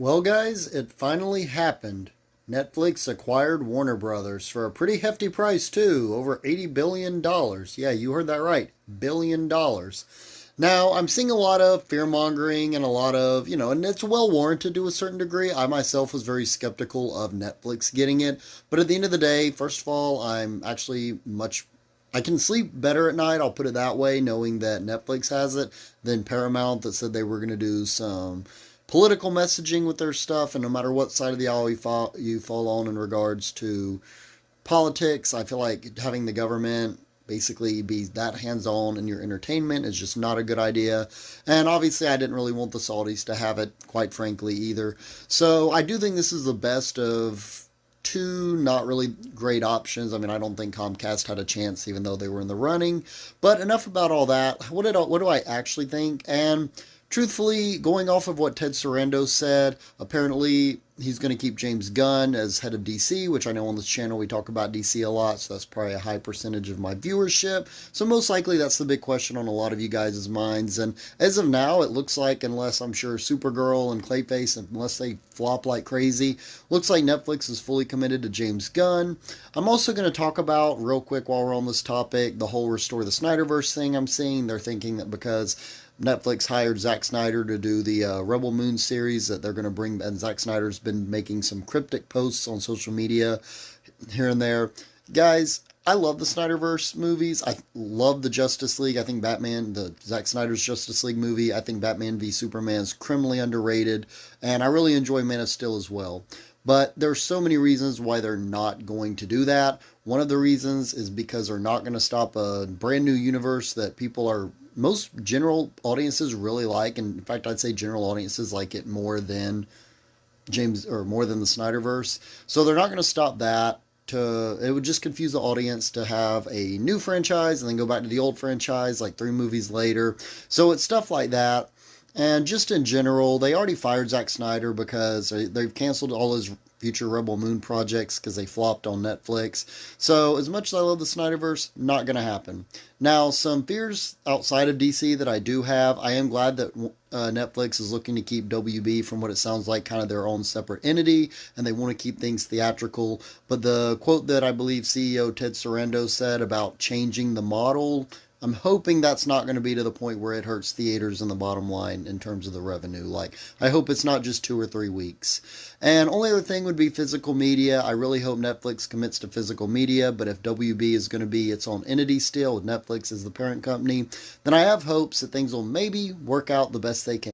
Well, guys, it finally happened. Netflix acquired Warner Brothers for a pretty hefty price, too, over $80 billion. Yeah, you heard that right, billion dollars. Now, I'm seeing a lot of fear mongering and a lot of, and it's well warranted to a certain degree. I myself was very skeptical of Netflix getting it, but at the end of the day, first of all, I'm actually I can sleep better at night, I'll put it that way, knowing that Netflix has it, than Paramount that said they were going to do some political messaging with their stuff. And no matter what side of the aisle you fall on in regards to politics, I feel like having the government basically be that hands on in your entertainment is just not a good idea. And obviously, I didn't really want the Saudis to have it, quite frankly, either. So I do think this is the best of two not really great options. I mean, I don't think Comcast had a chance, even though they were in the running. But enough about all that. What do I actually think? And truthfully, going off of what Ted Sarandos said, apparently he's going to keep James Gunn as head of DC, which I know on this channel we talk about DC a lot, so that's probably a high percentage of my viewership. So most likely that's the big question on a lot of you guys' minds. And as of now, it looks like, unless I'm sure Supergirl and Clayface, unless they flop like crazy, looks like Netflix is fully committed to James Gunn. I'm also going to talk about, real quick while we're on this topic, the whole Restore the Snyderverse thing I'm seeing. They're thinking that because Netflix hired Zack Snyder to do the Rebel Moon series that they're going to bring, and Zack Snyder's been making some cryptic posts on social media here and there. Guys, I love the Snyderverse movies. I love the Justice League. I think Batman, the Zack Snyder's Justice League movie, I think Batman v Superman is criminally underrated, and I really enjoy Man of Steel as well. But there's so many reasons why they're not going to do that. One of the reasons is because they're not going to stop a brand new universe that most general audiences really like. And in fact, I'd say general audiences like it more than more than the Snyderverse. So they're not going to stop that. It would just confuse the audience to have a new franchise and then go back to the old franchise like 3 movies later. So it's stuff like that. And just in general, they already fired Zack Snyder because they've canceled all his future Rebel Moon projects because they flopped on Netflix. So as much as I love the Snyderverse, not going to happen. Now, some fears outside of DC that I do have. I am glad that Netflix is looking to keep WB, from what it sounds like, kind of their own separate entity, and they want to keep things theatrical. But the quote that I believe CEO Ted Sarandos said about changing the model, I'm hoping that's not going to be to the point where it hurts theaters in the bottom line in terms of the revenue. Like, I hope it's not just 2 or 3 weeks. And only other thing would be physical media. I really hope Netflix commits to physical media, but if WB is going to be its own entity still, with Netflix as the parent company, then I have hopes that things will maybe work out the best they can.